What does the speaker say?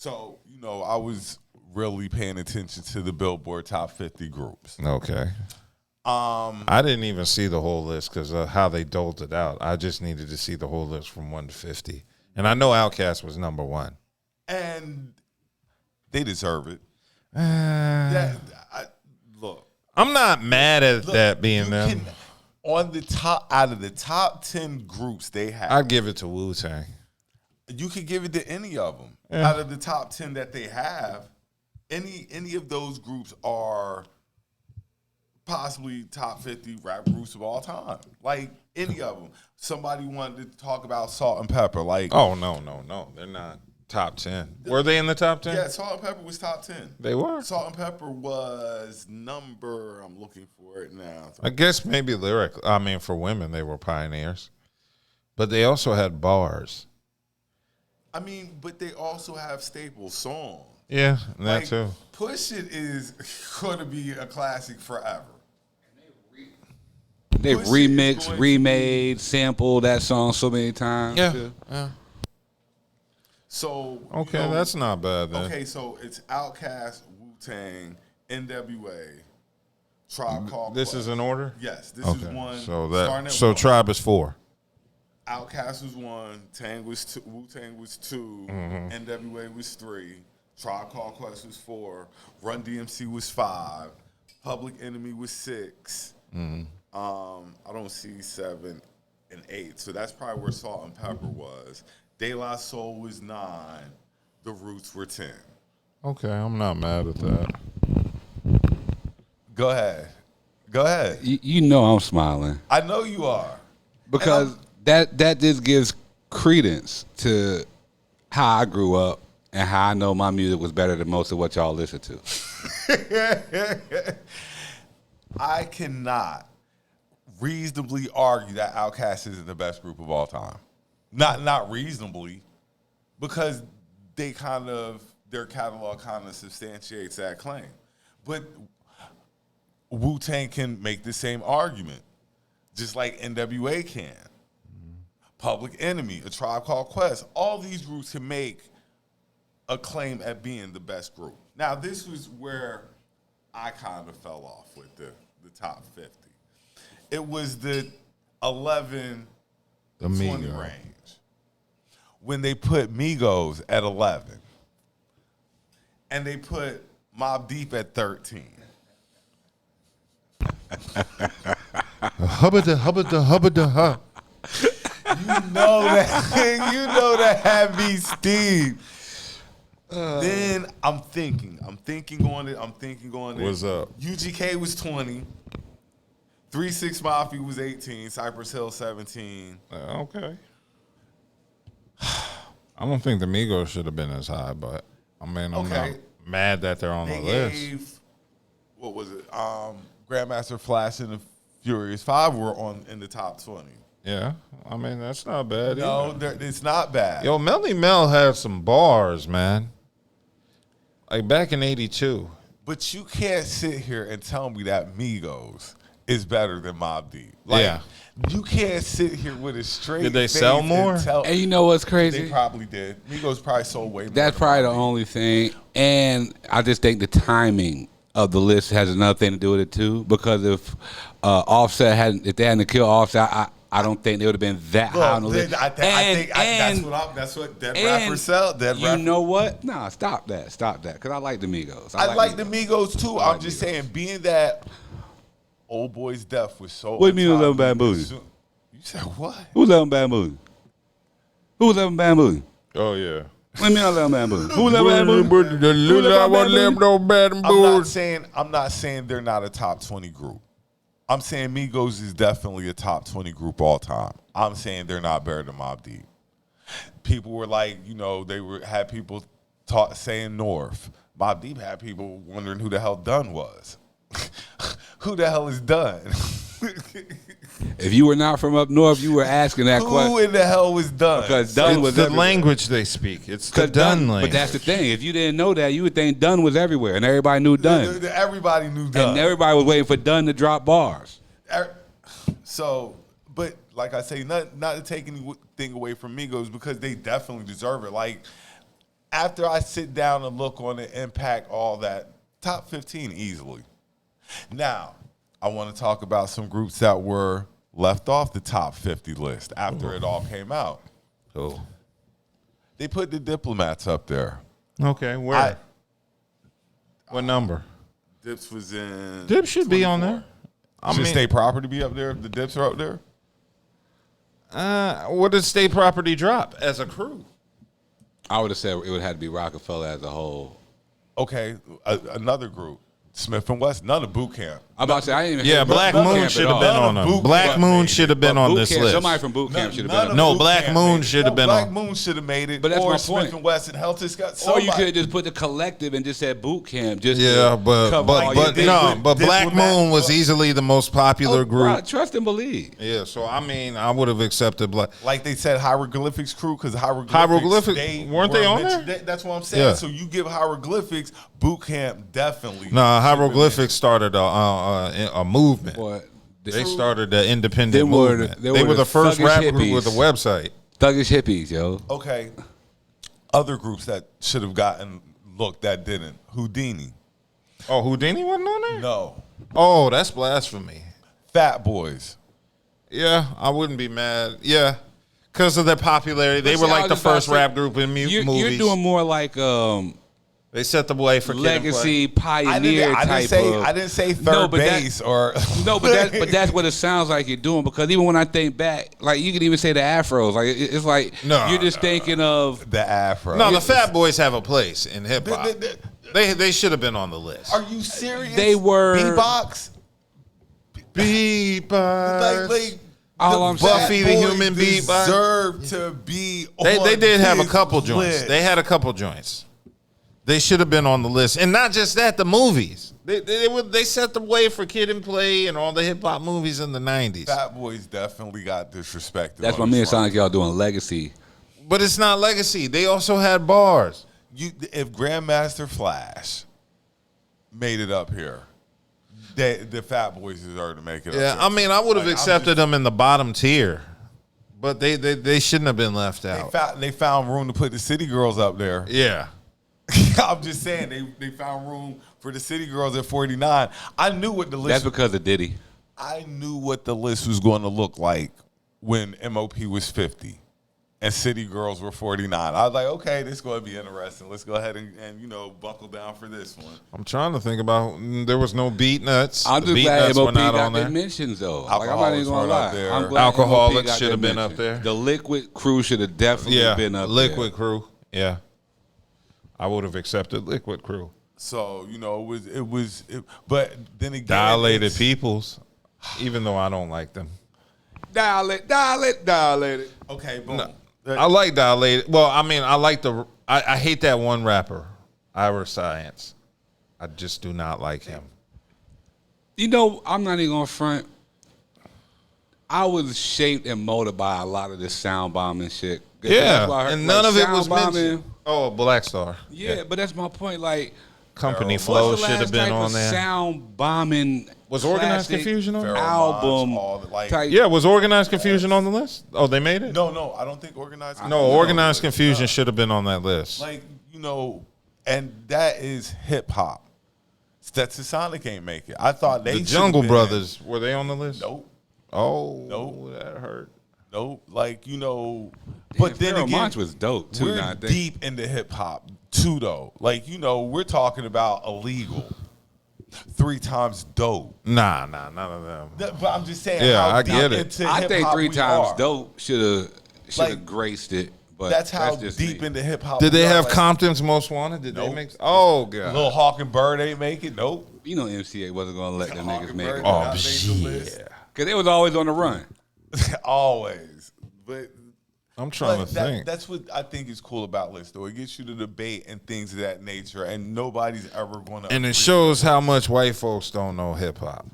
So, I was really paying attention to the Billboard Top 50 groups. Okay. I didn't even see the whole list because of how they doled it out. I just needed to see the whole list from 1 to 50. And I know Outkast was number 1. And they deserve it. Look. I'm not mad at that being them. Out of the top 10 groups they have. I'd give it to Wu-Tang. You could give it to any of them. Yeah. Out of the top 10 that they have, any of those groups are possibly top 50 rap groups of all time. Like, any of them. Somebody wanted to talk about Salt and Pepper. Like, oh, no. They're not top 10. Were they in the top 10? Yeah, Salt and Pepper was top 10. They were? Salt and Pepper was number, I'm looking for it now. I guess maybe for women, they were pioneers. But they also had bars. But they also have staple songs. Yeah, that too. Push It is going to be a classic forever. They remixed, remade, sampled that song so many times. Yeah. So okay, that's not bad then. Okay, so it's Outkast, Wu-Tang, NWA, Tribe Called Quest. This is in order? Yes, this is one. So Tribe is 4. Outkast was 1, Tang was 2, Wu-Tang was 2, NWA was 3, Tribe Called Quest was 4, Run DMC was 5, Public Enemy was 6. I don't see 7 and 8, so that's probably where Salt and Pepper was. De La Soul was 9, The Roots were 10. Okay, I'm not mad at that. Go ahead. You know I'm smiling. I know you are. Because that just gives credence to how I grew up and how I know my music was better than most of what y'all listen to. I cannot reasonably argue that Outkast isn't the best group of all time. Not reasonably, because their catalog kind of substantiates that claim. But Wu-Tang can make the same argument, just like NWA can. Public Enemy, A Tribe Called Quest, all these groups can make a claim at being the best group. Now, this was where I kind of fell off with the top 50. It was the 11 to 20 range. When they put Migos at 11. And they put Mobb Deep at 13. Hubba-da-hubba-da-hubba-da-huh. You know that had me Steve. Then I'm thinking on it. What's up? UGK was 20. 3 6 Mafia was 18. Cypress Hill 17. Okay. I don't think the Migos should have been as high, but I'm not mad that they're on the list. What was it? Grandmaster Flash and the Furious 5 were in the top 20. Yeah, that's not bad. No, it's not bad. Yo, Melly Mel had some bars, man. Like back in '82. But you can't sit here and tell me that Migos is better than Mobb Deep. You can't sit here with a straight Did they face sell more? And you know what's crazy? They probably did. Migos probably sold way more. That's probably the only thing. And I just think the timing of the list has another thing to do with it too. Because if if they hadn't killed Offset, I don't think they would have been that high on the list. I think that's what dead rappers sell. You know what? Nah, stop that. Because I like the Migos. I like the Migos too. I'm just saying, being that Old Boy's death was so. What do you mean, 11 Bad Booty? You said what? Who's 11 Bad Booty? Who's 11 Bad Booty? Oh yeah. What do you mean 11 Bad Booty? Who's 11 Bad Booty? I'm not saying they're not a top 20 group. I'm saying Migos is definitely a top 20 group all time. I'm saying they're not better than Mobb Deep. People were like, had people saying North. Mobb Deep had people wondering who the hell Dunn was. Who the hell is Dunn? If you were not from up north, you were asking that question. Who in the hell was Dunn? Because Dunn was the everywhere. language they speak. It's the Dunn language. But that's the thing. If you didn't know that, you would think Dunn was everywhere, and everybody knew Dunn. Everybody knew Dunn. And everybody was waiting for Dunn to drop bars. So, but like I say, not to take anything away from Migos, because they definitely deserve it. Like, after I sit down and look on the impact, all that, top 15 easily. Now, I want to talk about some groups that were left off the top 50 list after it all came out. Oh. They put the Diplomats up there. Okay, where? What number? Dips was in. Dips should 24. be on there. Should State Property be up there if the Dips are up there? What did State Property drop as a crew? I would have said it would have to be Rockefeller as a whole. Okay, another group. Smith and West, none of Boot Camp. I'm about to say I didn't even. Yeah, Black Moon should have been on them. Black Moon should have been on this list. Somebody from Boot Camp should have been. No, Black Moon should have been on. Black Moon should have made it. But that's or my Smith point. and West and Helter Scott. Or you could have just put the collective and just said Boot Camp. Just Yeah, but Black Moon was but- easily the most popular group. Right, trust and believe. Yeah, so I mean, I would have accepted Black. Like they said, Hieroglyphics crew, because Hieroglyphics, weren't they were on mentioned. there? That's what I'm saying. Yeah. So you give Hieroglyphics, Boot Camp definitely. Nah, Hieroglyphics started a movement. Boy, They started the independent movement. They were the first rap group with a website. Thuggish hippies, yo. Okay. Other groups that should have gotten looked that didn't. Houdini. Oh, Houdini wasn't on there? No. Oh, that's blasphemy. Fat Boys. Yeah, I wouldn't be mad. Yeah, because of their popularity. They were like the first rap group in movies. You're doing more like they set the way for legacy pioneer type of. I didn't say third base or no, but that's what it sounds like you're doing. Because even when I think back, like you can even say the Afros. Like it's like you're just thinking of the Afro. No, the Fat Boys have a place in hip hop. They should have been on the list. Are you serious? They were B-Box. B-Box. All I'm saying, Buffy the Human Beatbox deserve to be. They did have a this couple joints. list. They had a couple joints. They should have been on the list, and not just that. The movies they set the way for Kid and Play and all the hip hop movies in the '90s. Fat Boys definitely got disrespected. that's what I mean. It sounds like y'all doing legacy. But it's not legacy. They also had bars. If Grandmaster Flash made it up here, the Fat Boys deserve to make it up Yeah, here. I mean, I would have accepted them in the bottom tier, but they shouldn't have been left out. They found room to put the City Girls up there. Yeah. I'm just saying they found room for the City Girls at 49. I knew what the list. That's because of Diddy. I knew what the list was going to look like when MOP was 50 and City Girls were 49. I was like, okay, this is going to be interesting. Let's go ahead and buckle down for this one. I'm trying to think about. There was no Beat Nuts. I'm just Beat glad Nuts MOP were not got on there. their mentions though. Alcoholics Like I'm not even gonna weren't up lie. there. I'm glad Alcoholics MOP got should have their been up mention. there. The Liquid Crew should have definitely been up there. Liquid Crew. Yeah. I would have accepted Liquid Crew. So, it was, but then again. Dilated Peoples, even though I don't like them. Dial it. Okay, boom. No, I like Dilated. Well, I mean, I like I hate that one rapper, Ira Science. I just do not like him. I'm not even gonna front. I was shaped and molded by a lot of this sound bombing shit. Yeah, That's why I heard, and none of it was sound mentioned. Oh, Black Star. Yeah, but that's my point. Like, Company What's Flow what's the should have last been type on of there. sound bombing Was Organized classic Confusion on there? album type? Yeah, was Organized Confusion on the list? Oh, they made it? No, I don't think Organized. No, Organized Confusion should have been on that list. And that is hip hop. Stetsasonic ain't make it. I thought they The should've Jungle been. Brothers, were they on the list? Nope. Oh, Nope. that hurt. Nope. But then Pharoah again, Monch was dope too. we're deep into hip hop too, though. We're talking about illegal, 3 times dope. Nah, none of them. But I'm just saying. Yeah, how I deep get it. into I think hip-hop 3 we times are. dope should have Like, graced it. But That's how just deep me. into hip hop. Did they we are. have Compton's Most Wanted? Did they Nope. make? Oh god. Lil Hawk and Bird ain't make it? Nope. MCA wasn't gonna let them Hawk niggas and make Bird it. did not make the list. Cause they was always on the run. Always. But I'm trying to think. That's what I think is cool about lists, though. It gets you to debate and things of that nature, and nobody's ever going to. And it shows how much white folks don't know hip hop.